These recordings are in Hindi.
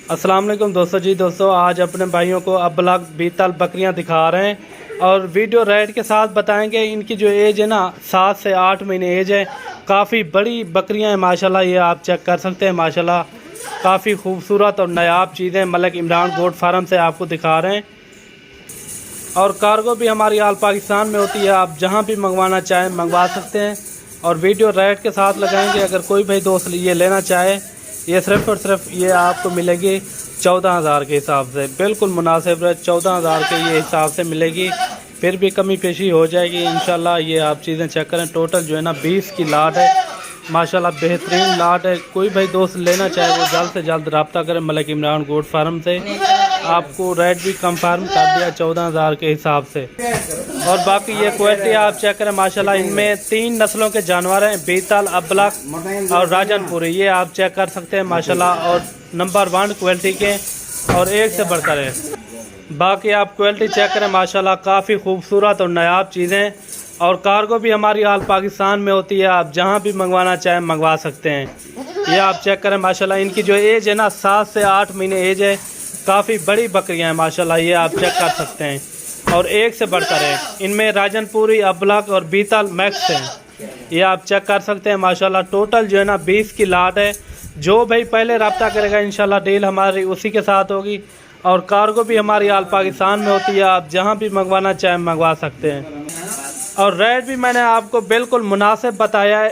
अस्सलाम वालेकुम दोस्तों आज अपने भाइयों को अबलग बीतल बकरियां दिखा रहे हैं और वीडियो रेट के साथ बताएंगे। इनकी जो एज है ना 7 से 8 महीने एज है। काफ़ी बड़ी बकरियां हैं माशाल्लाह, ये आप चेक कर सकते हैं माशाल्लाह। काफ़ी खूबसूरत और नायाब चीज़ें मलिक इमरान गोट फार्म से आपको दिखा रहे हैं। और कार्गो भी हमारी आल पाकिस्तान में होती है, आप जहाँ भी मंगवाना चाहें मंगवा सकते हैं। और वीडियो रेट के साथ लगाएंगे। अगर कोई भाई दोस्त ये लेना चाहे, ये सिर्फ और सिर्फ ये आपको मिलेगी 14,000 के हिसाब से, बिल्कुल मुनासिब है। 14,000 के ये हिसाब से मिलेगी, फिर भी कमी पेशी हो जाएगी इंशाल्लाह। ये आप चीज़ें चेक करें। टोटल जो है ना 20 की लाट है माशाल्लाह, बेहतरीन लाट है। कोई भाई दोस्त लेना चाहे वो जल्द से जल्द रब्ता करें मलिक इमरान गोट फार्म से। आपको रेट भी कंफर्म कर दिया 14,000 के हिसाब से। और बाकी ये क्वालिटी आप चेक करें माशाल्लाह। इनमें 3 नस्लों के जानवर हैं, बीतल, अबलग और राजनपुरी। ये आप चेक कर सकते हैं माशाल्लाह। और नंबर 1 क्वालिटी के और एक से बढ़कर है। बाकी आप क्वालिटी चेक करें माशाल्लाह, काफ़ी खूबसूरत और नायाब चीज़ें। और कार्गो भी हमारी आल पाकिस्तान में होती है, आप जहां भी मंगवाना चाहें मंगवा सकते हैं। ये आप चेक करें माशाल्लाह। इनकी जो एज है ना 7 से 8 महीने एज है। काफ़ी बड़ी बकरियां हैं माशाल्लाह, ये आप चेक कर सकते हैं। और एक से बढ़कर है। इनमें राजनपुरी, अबलग और बीतल मैक्स हैं। ये आप चेक कर सकते हैं माशाल्लाह। टोटल जो है ना 20 की लाट है। जो भाई पहले रब्ता करेगा इंशाल्लाह डील हमारी उसी के साथ होगी। और कार्गो भी हमारी आल पाकिस्तान में होती है, आप जहाँ भी मंगवाना चाहें मंगवा सकते हैं। और रेट भी मैंने आपको बिल्कुल मुनासिब बताया है।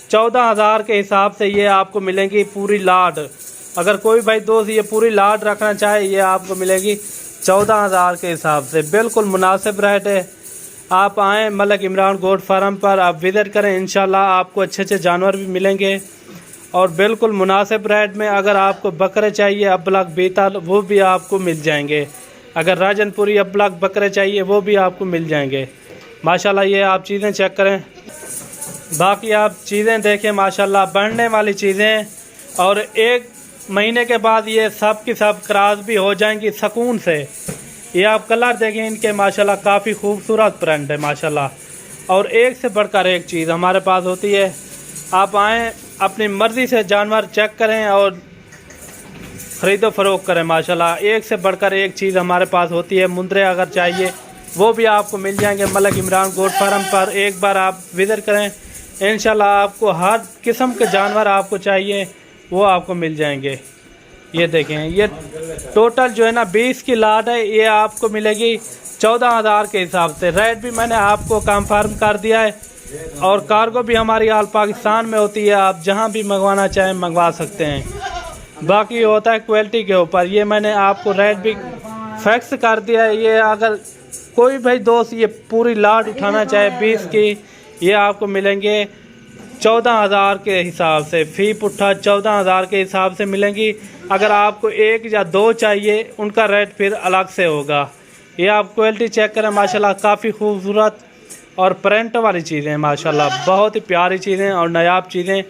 14,000 के हिसाब से ये आपको मिलेंगी पूरी लाट। अगर कोई भाई दोस्त ये पूरी लाट रखना चाहे, ये आपको मिलेगी 14,000 के हिसाब से, बिल्कुल मुनासिब रेट है। आप आएँ मलिक इमरान गोट फार्म पर, आप विज़िट करें, इंशाल्लाह आपको अच्छे अच्छे जानवर भी मिलेंगे और बिल्कुल मुनासिब रेट में। अगर आपको बकरे चाहिए अबलग बीतल, वो भी आपको मिल जाएंगे। अगर राजनपुरी अबलग बकरे चाहिए वो भी आपको मिल जाएंगे माशाल्लाह। ये आप चीज़ें चेक करें। बाकी आप चीज़ें देखें माशाल्लाह, बढ़ने वाली चीज़ें। और 1 महीने के बाद ये सब की सब क्रॉस भी हो जाएंगी सुकून से। ये आप कलर देखें इनके माशाल्लाह, काफ़ी खूबसूरत प्रिंट है माशाल्लाह। और एक से बढ़कर एक चीज़ हमारे पास होती है। आप आएँ, अपनी मर्ज़ी से जानवर चेक करें और ख़रीदो फ़रोख्त करें माशाल्लाह। एक से बढ़कर एक चीज़ हमारे पास होती है। मुंदरे अगर चाहिए वो भी आपको मिल जाएंगे मलिक इमरान गोट फार्म पर। एक बार आप विज़िट करें, इंशाल्लाह आपको हर किस्म के जानवर आपको चाहिए वो आपको मिल जाएंगे। ये देखें, ये टोटल जो है ना 20 की लाट है। ये आपको मिलेगी 14,000 के हिसाब से। रेट भी मैंने आपको कंफर्म कर दिया है। और कार्गो भी हमारी आल पाकिस्तान में होती है, आप जहां भी मंगवाना चाहें मंगवा सकते हैं। बाकी होता है क्वालिटी के ऊपर। ये मैंने आपको रेट भी फिक्स कर दिया है। ये अगर कोई भाई दोस्त ये पूरी लाट उठाना चाहे 20 की, ये आपको मिलेंगे 14,000 के हिसाब से। फी पुट्ठा 14,000 के हिसाब से मिलेंगी। अगर आपको 1 या 2 चाहिए, उनका रेट फिर अलग से होगा। ये आप क्वालिटी चेक करें माशाल्लाह, काफ़ी खूबसूरत और प्रिंट वाली चीज़ें हैं माशाल्लाह। बहुत ही प्यारी चीज़ें और नायाब चीज़ें।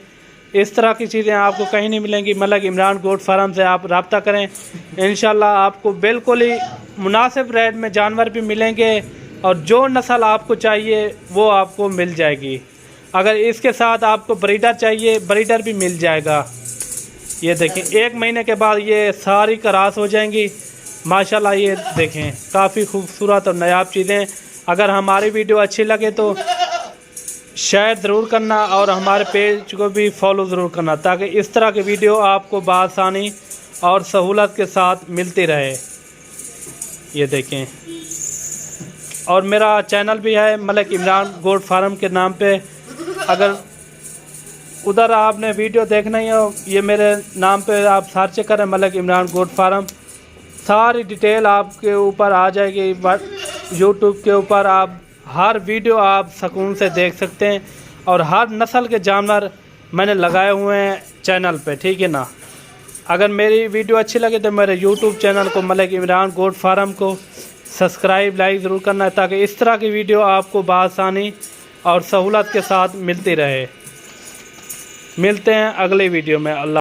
इस तरह की चीज़ें आपको कहीं नहीं मिलेंगी। मलिक इमरान गोट फार्म से आप रब्ता करें, इंशाल्लाह आपको बिल्कुल ही मुनासिब रेट में जानवर भी मिलेंगे। और जो नस्ल आपको चाहिए वो आपको मिल जाएगी। अगर इसके साथ आपको ब्रीडर चाहिए, ब्रीडर भी मिल जाएगा। ये देखें, 1 महीने के बाद ये सारी क्रॉस हो जाएंगी माशाल्लाह। ये देखें, काफ़ी खूबसूरत और नायाब चीज़ें। अगर हमारी वीडियो अच्छी लगे तो शेयर ज़रूर करना और हमारे पेज को भी फॉलो ज़रूर करना, ताकि इस तरह की वीडियो आपको बआसानी और सहूलत के साथ मिलती रहे। ये देखें, और मेरा चैनल भी है मलिक इमरान गोट फार्म के नाम पे। अगर उधर आपने वीडियो देखना ही हो, ये मेरे नाम पे आप सर्च करें मलिक इमरान गोट फार्म, सारी डिटेल आपके ऊपर आ जाएगी। यूट्यूब के ऊपर आप हर वीडियो आप सुकून से देख सकते हैं। और हर नस्ल के जानवर मैंने लगाए हुए हैं चैनल पे, ठीक है ना। अगर मेरी वीडियो अच्छी लगे तो मेरे यूट्यूब चैनल को मलिक इमरान गोट फार्म को सब्सक्राइब लाइक ज़रूर करना है, ताकि इस तरह की वीडियो आपको बआसानी और सहूलत के साथ मिलती रहे। मिलते हैं अगले वीडियो में। अल्लाह।